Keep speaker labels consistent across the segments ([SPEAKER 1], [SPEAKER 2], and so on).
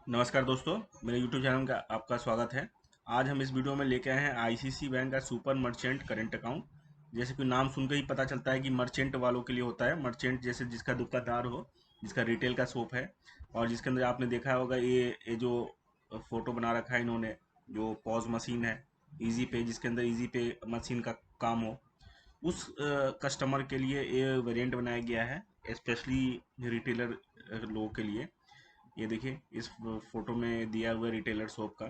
[SPEAKER 1] नमस्कार दोस्तों, मेरे YouTube चैनल का आपका स्वागत है। आज हम इस वीडियो में लेके आए हैं आईसीसी बैंक का सुपर मर्चेंट करंट अकाउंट। जैसे कि नाम सुनकर ही पता चलता है कि मर्चेंट वालों के लिए होता है। मर्चेंट जैसे जिसका दुकानदार हो, जिसका रिटेल का शॉप है और जिसके अंदर आपने देखा होगा ये जो फोटो बना रखा है इन्होंने, जो पॉज मशीन है इजी पे, जिसके अंदर इजी पे मशीन का काम हो, उस कस्टमर के लिए ये वेरिएंट बनाया गया है, स्पेशली रिटेलर लोगों के लिए। ये देखिए इस फोटो में दिया हुआ रिटेलर शॉप का।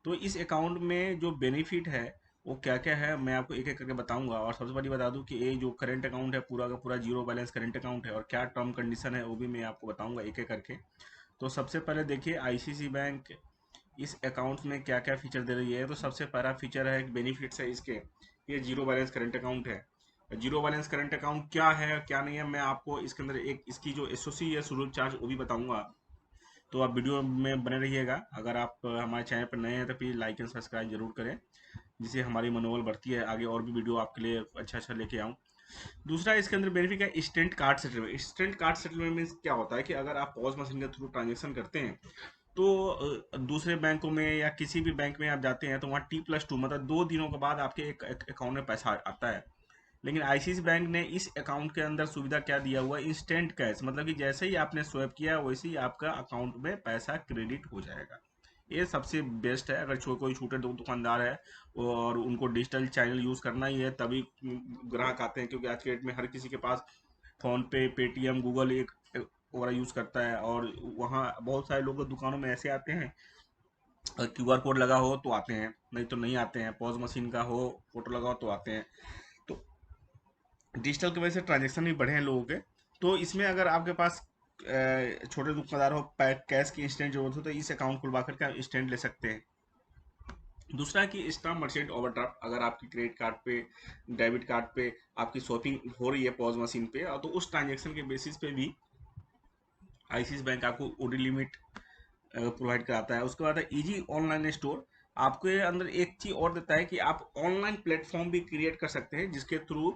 [SPEAKER 1] तो इस अकाउंट में जो बेनिफिट है वो क्या क्या है, मैं आपको एक एक करके बताऊंगा। और सबसे पहले बता दूं कि ये जो करंट अकाउंट है पूरा का पूरा जीरो बैलेंस करंट अकाउंट है, और क्या टर्म कंडीशन है वो भी मैं आपको बताऊंगा एक एक करके। तो सबसे पहले देखिए आईसीसी बैंक इस अकाउंट में क्या क्या फीचर दे रही है। तो सबसे पहला फीचर है, बेनिफिट्स है इसके, ये जीरो बैलेंस करंट अकाउंट है। जीरो बैलेंस करंट अकाउंट क्या है क्या नहीं है, मैं आपको इसके अंदर एक इसकी जो एसओसी है, शुरू चार्ज, वो भी बताऊंगा। तो आप वीडियो में बने रहिएगा। अगर आप हमारे चैनल पर नए हैं तो प्लीज़ लाइक एंड सब्सक्राइब जरूर करें, जिससे हमारी मनोबल बढ़ती है, आगे और भी वीडियो आपके लिए अच्छा अच्छा लेके आऊँ। दूसरा इसके अंदर बेनिफिट है instant card settlement. Instant card settlement means क्या होता है कि अगर आप पॉज मशीन के थ्रू ट्रांजेक्शन करते हैं तो दूसरे बैंकों में या किसी भी बैंक में आप जाते हैं तो वहाँ T+2 मतलब 2 दिनों के बाद आपके एक अकाउंट में पैसा आता है। लेकिन आईसीआईसी बैंक ने इस अकाउंट के अंदर सुविधा क्या दिया हुआ है, इंस्टेंट कैश, मतलब कि जैसे ही आपने स्वैप किया वैसे ही आपका अकाउंट में पैसा क्रेडिट हो जाएगा। ये सबसे बेस्ट है। अगर कोई छोटे दुकानदार है और उनको डिजिटल चैनल यूज करना ही है तभी ग्राहक आते हैं, क्योंकि आज के डेट में हर किसी के पास फोन पे, पेटीएम, गूगल एक वगैरह यूज करता है। और वहाँ बहुत सारे लोग दुकानों में ऐसे आते हैं, क्यूआर कोड लगा हो तो आते हैं, नहीं तो नहीं आते हैं। पॉज मशीन का हो, फोटो लगा हो तो आते हैं। तो डिजिटल की वजह से ट्रांजेक्शन भी बढ़े हैं लोगों के। तो इसमें अगर आपके पास छोटे दुकानदार हो, कैश की इंस्टेंट जरूरत हो, तो इस अकाउंट खुलवा करके आप इंस्टेंट ले सकते हैं। दूसरा कि इसका मर्चेंट ओवरड्राफ्ट, अगर आपकी क्रेडिट कार्ड पे, डेबिट कार्ड पे आपकी शॉपिंग हो रही है पॉज मशीन पे, और तो उस ट्रांजेक्शन के बेसिस पे भी आईसीआईसी बैंक आपको ओडी लिमिट प्रोवाइड कराता है। उसके बाद है इजी ऑनलाइन स्टोर। आपके अंदर एक चीज और देता है कि आप ऑनलाइन प्लेटफॉर्म भी क्रिएट कर सकते हैं, जिसके थ्रू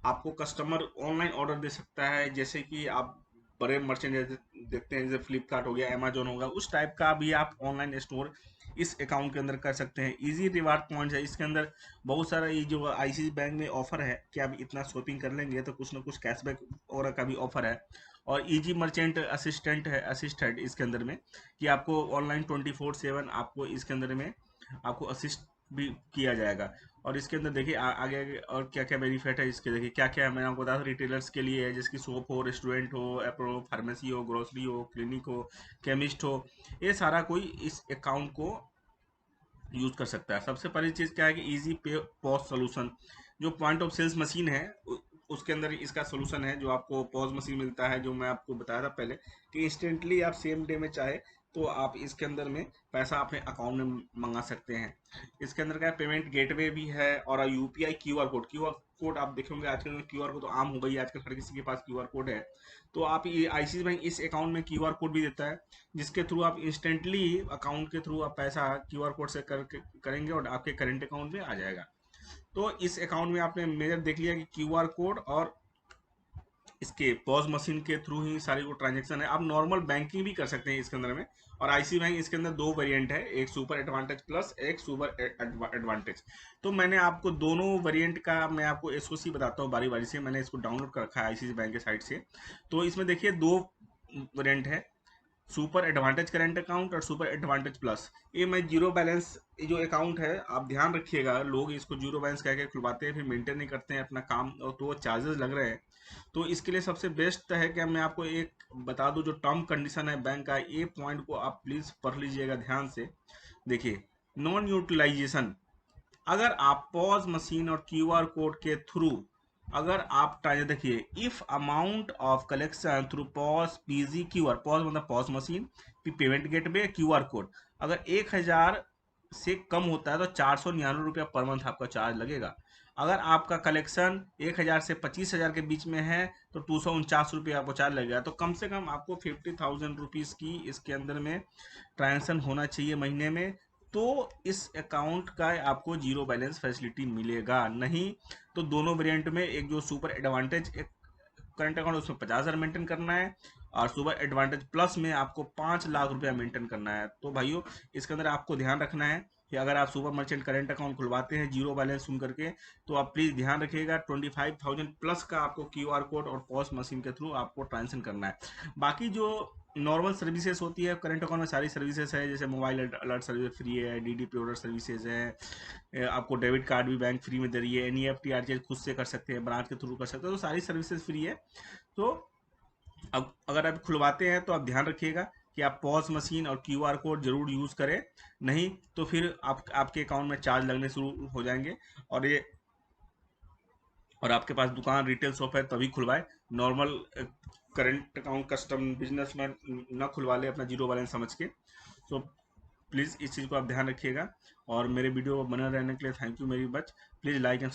[SPEAKER 1] आपको कस्टमर ऑनलाइन ऑर्डर दे सकता है। जैसे कि आप बड़े मर्चेंट देखते हैं, जैसे फ्लिपकार्ट हो गया, अमेजोन होगा, उस टाइप का भी आप ऑनलाइन स्टोर इस अकाउंट के अंदर कर सकते हैं। इजी रिवार्ड पॉइंट्स है इसके अंदर। बहुत सारा ये जो आईसीआईसी बैंक में ऑफर है कि आप इतना शॉपिंग कर लेंगे तो कुछ ना कुछ कैशबैक वगैरह का भी ऑफर है। और इजी मर्चेंट असिस्टेंट है, असिस्टेंट इसके अंदर में, कि आपको ऑनलाइन 24/7 आपको इसके अंदर में आपको असिस्ट भी किया जाएगा। और इसके अंदर देखिए आगे आगे और क्या क्या बेनिफिट है इसके, देखिए क्या क्या है। मैं आपको बता दूं, रिटेलर्स के लिए है, जिसकी शॉप हो, रेस्टोरेंट हो, एप्रो फार्मेसी हो, ग्रोसरी हो, क्लिनिक हो, केमिस्ट हो, ये सारा कोई इस अकाउंट को यूज कर सकता है। सबसे पहली चीज क्या है कि इजी पे पॉज सोल्यूशन, जो पॉइंट ऑफ सेल्स मशीन है उसके अंदर इसका सोल्यूशन है। जो आपको पॉज मशीन मिलता है, जो मैं आपको बताया था पहले, कि इंस्टेंटली आप सेम डे में चाहे तो आप इसके अंदर में पैसा अपने अकाउंट में मंगा सकते हैं। इसके अंदर का पेमेंट गेटवे भी है, और UPI QR code, QR code आप देखेंगे आजकल क्यूआर कोड तो आम हो गई है, आजकल हर किसी के पास क्यूआर कोड है। तो आप ये आईसीआईसी बैंक इस अकाउंट में क्यूआर कोड भी देता है, जिसके थ्रू आप इंस्टेंटली अकाउंट के थ्रू आप पैसा क्यूआर कोड से करेंगे और आपके करंट अकाउंट में आ जाएगा। तो इस अकाउंट में आपने मेजर देख लिया कि क्यूआर कोड और इसके पॉज मशीन के थ्रू ही सारी वो ट्रांजेक्शन है। आप नॉर्मल बैंकिंग भी कर सकते हैं इसके अंदर में। और आईसी बैंक इसके अंदर दो वेरिएंट है, एक सुपर एडवांटेज प्लस, एक सुपर एडवांटेज। तो मैंने आपको दोनों वेरिएंट का मैं आपको एसओसी बताता हूँ बारी बारी से। मैंने इसको डाउनलोड कर रखा है आईसीआईसी बैंक के साइट से। तो इसमें देखिए दो वेरिएंट है, सुपर एडवांटेज करंट अकाउंट और सुपर एडवांटेज प्लस। ये मैं जीरो बैलेंस, ये जो अकाउंट है आप ध्यान रखिएगा, लोग इसको जीरो बैलेंस कह के खुलवाते हैं फिर मेंटेन नहीं करते हैं अपना काम, और तो वो चार्जेस लग रहे हैं। तो इसके लिए सबसे बेस्ट है कि मैं आपको एक बता दूं, जो टर्म कंडीशन है बैंक का, ये पॉइंट को आप प्लीज पढ़ लीजिएगा ध्यान से। देखिए, नॉन यूटिलाइजेशन, अगर आप पॉज मशीन और क्यूआर कोड के थ्रू अगर आप देखिए, if amount of collection through POS PG QR, POS मतलब POS machine, payment gateway, QR code, अगर 1,000 से कम होता है तो 499 रुपया पर मंथ आपका चार्ज लगेगा। अगर आपका कलेक्शन 1,000 से 25,000 के बीच में है तो 249 रुपये आपको चार्ज लगेगा। तो कम से कम आपको 50,000 रुपीज़ की इसके अंदर में ट्रांजेक्शन होना चाहिए महीने में, तो इस अकाउंट का आपको जीरो बैलेंस फैसिलिटी मिलेगा। नहीं तो दोनों वेरिएंट में, एक जो सुपर एडवांटेज एक करंट अकाउंट, उसमें 50,000 मेंटेन करना है, और सुपर एडवांटेज प्लस में आपको 5 लाख रुपया मेंटेन करना है। तो भाइयों इसके अंदर आपको ध्यान रखना है कि अगर आप सुपर मर्चेंट करेंट अकाउंट खुलवाते हैं जीरो बैलेंस सुन करके, तो आप प्लीज़ ध्यान रखिएगा 25,000 प्लस का आपको क्यूआर कोड और पॉस मशीन के थ्रू आपको ट्रांजेक्शन करना है। बाकी जो नॉर्मल सर्विसेज होती है करेंट अकाउंट में, सारी सर्विसेज है, जैसे मोबाइल अलर्ट सर्विस फ्री है, डीडी पे ऑर्डर सर्विसेज है, आपको डेबिट कार्ड भी बैंक फ्री में दे रही है, एनईएफटी आरटीजीएस खुद से कर सकते हैं, ब्रांच के थ्रू कर सकते हैं, तो सारी सर्विसेज फ्री है। तो अब अगर आप खुलवाते हैं तो आप ध्यान रखिएगा कि आप पॉस मशीन और क्यूआर कोड जरूर यूज़ करें, नहीं तो फिर आपके अकाउंट में चार्ज लगने शुरू हो जाएंगे। और आपके पास दुकान रिटेल शॉप है तभी खुलवाए, normal current account custom business में ना खुलवा ले अपना जीरो बैलेंस समझ के। सो प्लीज़ इस चीज़ को आप ध्यान रखिएगा, और मेरे वीडियो बने रहने के लिए थैंक यू मेरी बच। Please like and